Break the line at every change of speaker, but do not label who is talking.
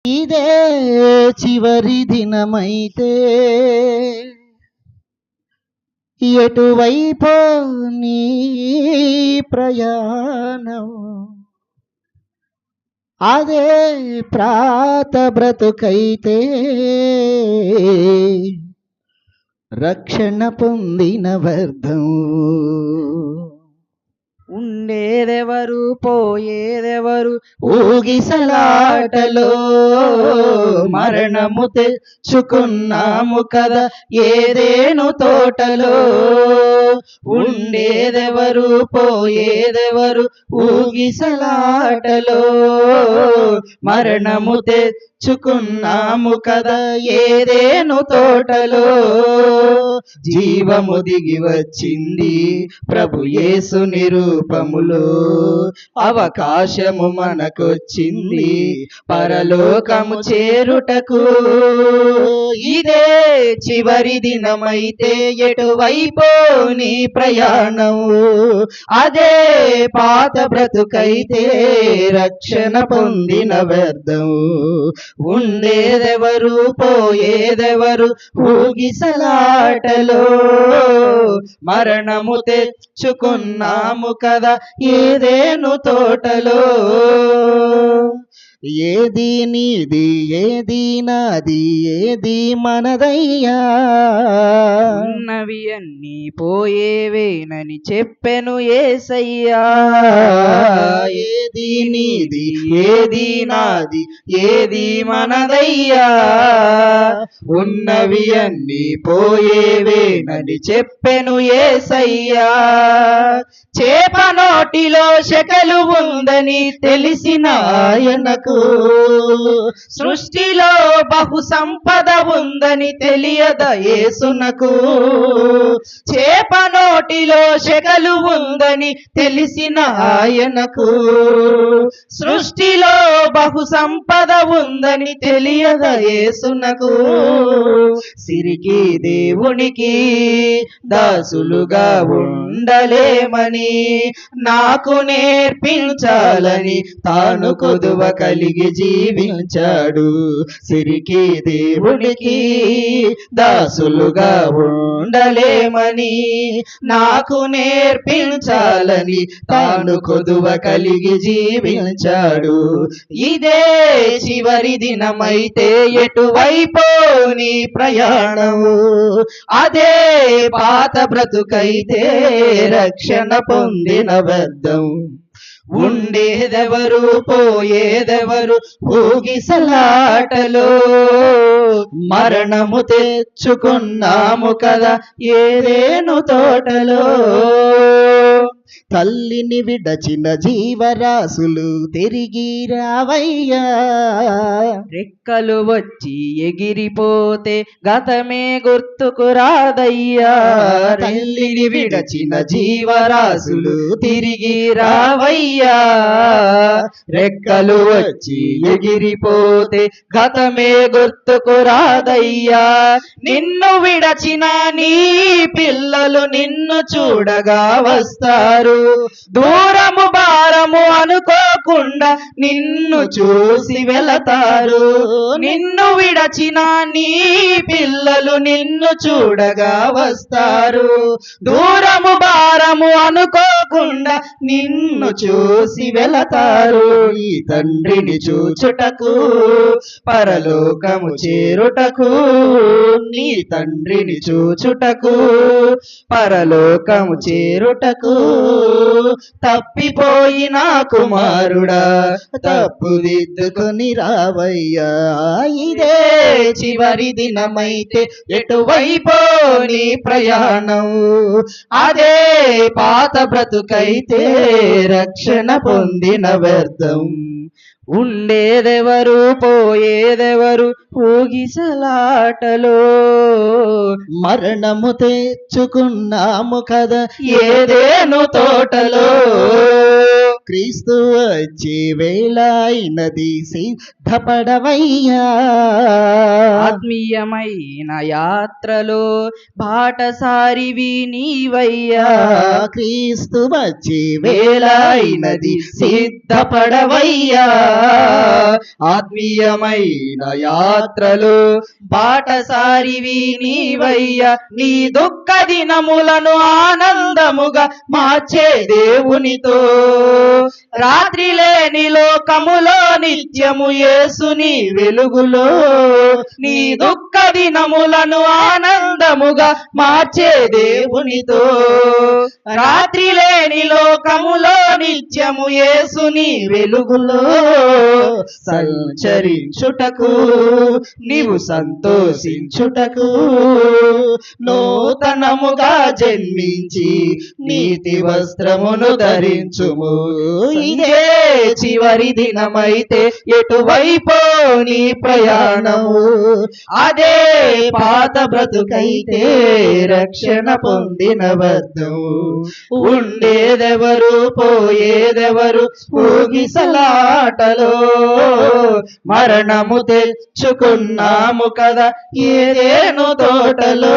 ఇదే చివరి దినమైతే ఎటువైపో నీ ప్రయాణం, అదే ప్రాత బ్రతుకైతే రక్షణ పొందిన వ్యర్థం.
ఉండేదెవరు పోయేదెవరు
ఊగిసలాటలో మరణము తెచ్చుకున్నాము కదా ఏదేను తోటలో. ఉండేదెవరు పోయేదెవరు ఊగిసలాటలో మరణము తెచ్చుకున్నాము కదా ఏదేను తోటలో. జీవము దిగి వచ్చింది ప్రభు యేసు నిరూపములో, అవకాశము మనకొచ్చింది పరలోకము చేరుటకు. ఇదే చివరి దినమైతే ఎటువైపో నీ ప్రయాణం, అదే పాత బ్రతుకైతే రక్షణ పొందిన వ్యర్థం. ఉండేదెవరు పోయేదెవరు ఊగిసలాటలో మరణము తెచ్చుకున్నాము కదా ఏదేను తోటలో. ఏది నీది ఏది నాది ఏది మనదయ్యా,
ఉన్నవి అన్నీ పోయేవేనని చెప్పెను యేసయ్యా.
ఏది నీది ఏది నాది ఏది మనదయ్యా, ఉన్నవి అన్నీ పోయేవేనని చెప్పెను యేసయ్యా. చేప నోటిలో శకలు ఉందని తెలిసిన ఆయనకు, సృష్టిలో బహు సంపద ఉందని తెలియద యేసునకు. చేప నోటిలో శకలు ఉందని తెలిసిన ఆయనకు, సృష్టిలో బహు సంపద ఉందని తెలియద యేసునకు. సిరికి దేవునికి దాసులుగా ఉండలేమని నాకు నేర్పించాలని తాను కొదువ కలిగి జీవించాడు. సిరికి దేవునికి దాసులుగా ఉండలేమని నాకు నేర్పించాలని తాను కొదువ కలిగి జీవించాడు. ఇదే చివరి దినమైతే ఎటువైపో నీ ప్రయాణము, అదే పాత బ్రతుకైతే రక్షణ పొందిన వ్యర్థం. ఉండేదెవరు పోయేదెవరు ఊగిసలాటలో మరణము తెచ్చుకున్నాము కదా ఏదేను తోటలో. తల్లిని విడచిన జీవరాశులు తిరిగి రావయ్యా,
రెక్కలు వచ్చి ఎగిరిపోతే గతమే గుర్తుకు రాదయ్యా.
తల్లిని విడచిన జీవరాశులు తిరిగి రావయ్యా, రెక్కలు వచ్చి ఎగిరిపోతే గతమే గుర్తుకు రాదయ్యా. నిన్ను విడచిన నీ పిల్లలు నిన్ను చూడగా వస్తారు, దూరము భారము అనుకోకుండా నిన్ను చూసి వెళతారు. నిన్ను విడచిన నీ పిల్లలు నిన్ను చూడగా వస్తారు, దూరము భారము అనుకోకుండా నిన్ను చూసి వెళతారు. ఈ తండ్రిని చూచుటకు పరలోకము చేరుటకు, నీ తండ్రిని చూచుటకు పరలోకము చేరుటకు. తప్పిపోయిన కుమారుడా తప్పుదిద్దుకొని రావయ్యా. ఇదే చివరి దినమైతే ఎటువైపో నీ ప్రయాణం, అదే పాత బ్రతుకైతే రక్షణ పొందిన వ్యర్థం. ఉండేదెవరు పోయేదెవరు ఊగిసలాటలో మరణము తెచ్చుకున్నాము కదా ఏదేను తోటలో. క్రీస్తు వచ్చే వేళ అయినది సిద్ధపడవయ్యా.
ఆత్మీయమైన యాత్రలో బాటసారివి నీవయ్యా.
క్రీస్తు వచ్చే వేళ అయినది సిద్ధపడవయ్యా.
ఆత్మీయమైన యాత్రలో బాటసారివి నీవయ్యా. నీ దుఃఖ దినములను ఆనందముగా మార్చే దేవునితో రాత్రి లేని లోకములో నిత్యము యేసుని వెలుగులో నీ దుఃఖ దినములను ఆనందముగా మార్చే దేవునితో రాత్రి లేని లోకములో నిత్యము యేసుని వెలుగులో సంచరించుటకు నీవు సంతోషించుటకు నూతనముగా జన్మించి నీతి వస్త్రమును ధరించుము. ఇదే చివరి దినమైతే ఎటువైపో నీ ప్రయాణము, అదే పాత బ్రతుకైతే రక్షణ పొందిన వద్దం. ఉండేదెవరు పోయేదెవరు ఊగిసలాటలో మరణము తెచ్చుకున్నాము కదా ఏదేను తోటలో.